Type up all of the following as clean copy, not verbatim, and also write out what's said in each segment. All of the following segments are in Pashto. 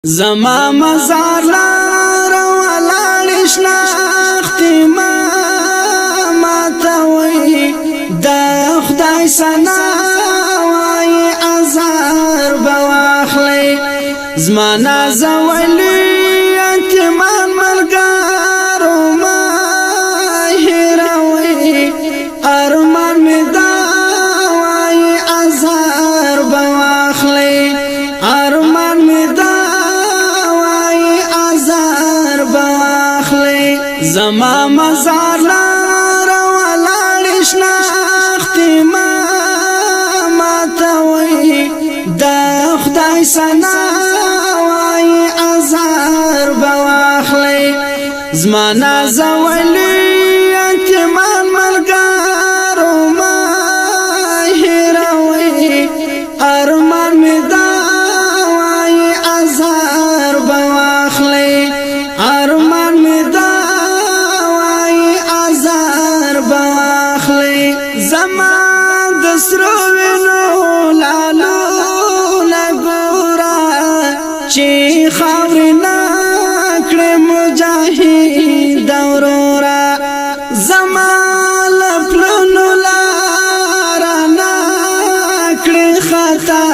زما مزار لار ولاړ شناختی ما توي دا خدای سنا وای ازار بواخلی زما نازولی یتیمان ملګرو ما هیروي ارمان می دا وای ازار بواخلی ارمان می دا زما مزار لار ولاړ شناختی ما توي دا خدای سنا وای ازار بواخلی زما نازولی یتیمان ملګرو ما هیروي ارمان می دا وای ازار بواخلی ارمان می دا زمان دسرو وینو لالو لګورا چې خاورې نکړې مجاهد اورورا زمان لپلونو لارا نکړې خطا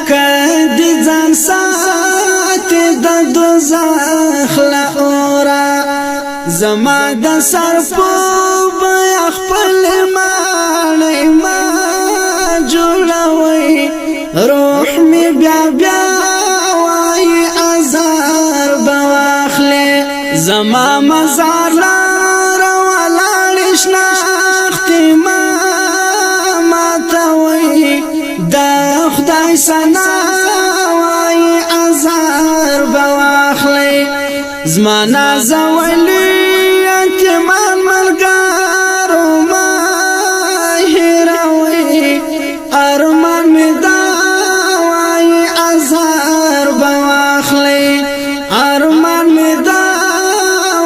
کدي ځان ساتي د دوزخ لورا زما د سر په خپل مانې ما جوړوي روح می بیا وای ازار بواخله زما مزار لار ولاړ شناختی ما توي دا خدای سنا وای ازار بواخله زما نازولی یتیمان ملګرو ما هیروي ارمان می دا وای ازار بواخلی ارمان می دا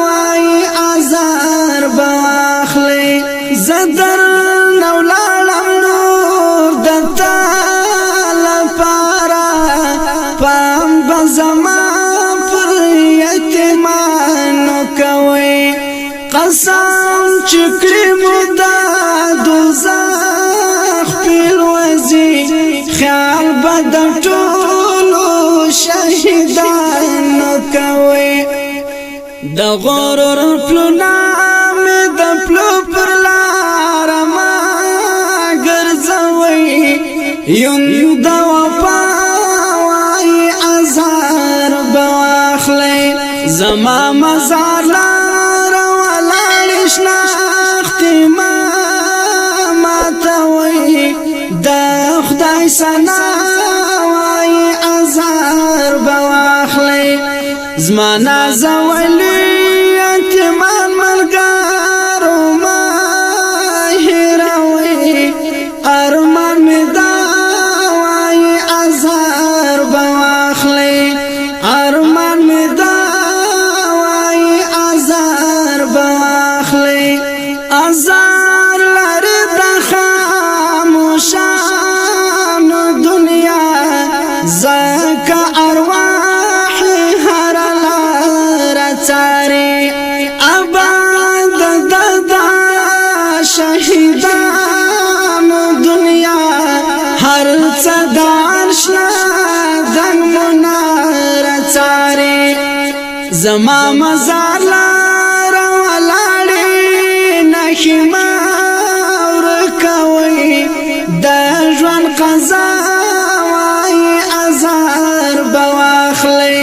وای ازار بواخلی زدر نولاړم نور دتا لپاره پام بزما پر یتیمانو کوي قسم چکری مدا دوزخ پیل وزی خیال بد ټولو شهیدان کوي د غرور پلونا می د پلو پر لار ما ګرځوي یون د وفا وای ازار بواخلی زما مزار شناختی ما توي دا خدای سنا وای ازار بواخلی زما نازولی یتیمان ملګرو ما هیروي ارمان می دا وای ازار بواخلی ارمان می دا وای ازار بواخلی ازار لري د خاموشان دنیا زکه ارواح هر لار چاري آباد د شهیدان دنیا هر صدر شنه د منار چاري زما مزار لار ولاړ نشما ورکوي د ژوند قضا وای ازار بواخلی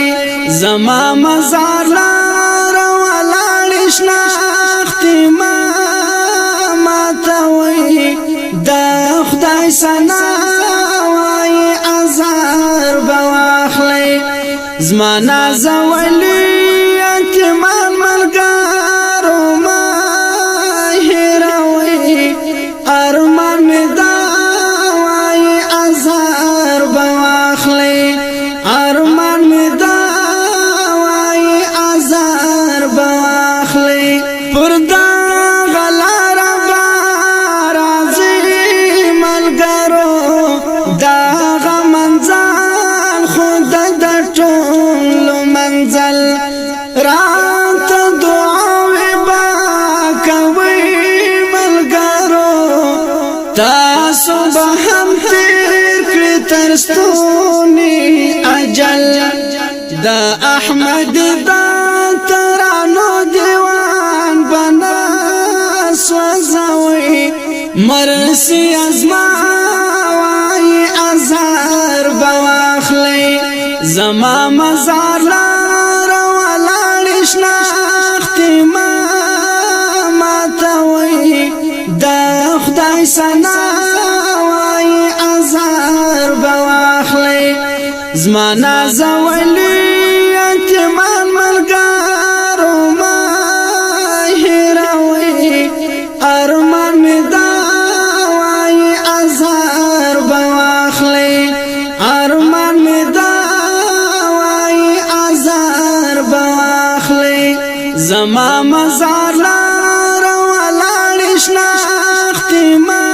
زما مزار لار ولاړ شناختی ما توي د خدای سنا وای ازار بواخلی زما نازولی یتیمان ملګرو ما هیروي ارمان می دا وای ازار بواخلی ارمان می دا وای ازار بواخلی پر دا غلار بارازي ملګرو دا غمنځان خود د ټول منزل رات دعاوی با کوي ملګرو تاسو به هم تیر کړی تر ستوني اجل دا احمد دا ترانو دیوان بنا سوزوي مرسی ازما وای ازار بواخلی زما مزار لار ولالش ناختی ما ماتوي دا خدای سنا وای ازار بواخلی زما نازولی یتیمان ملګرو ما هیروي ارمان می دا وای ازار بواخلی ارمان می دا وای ازار بواخلی زما مزار لار ولالش ناختی ما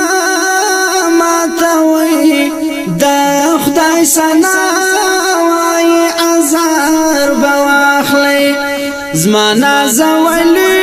ماتوي دا خدای سنا وای ازار بواخلی زما نازولی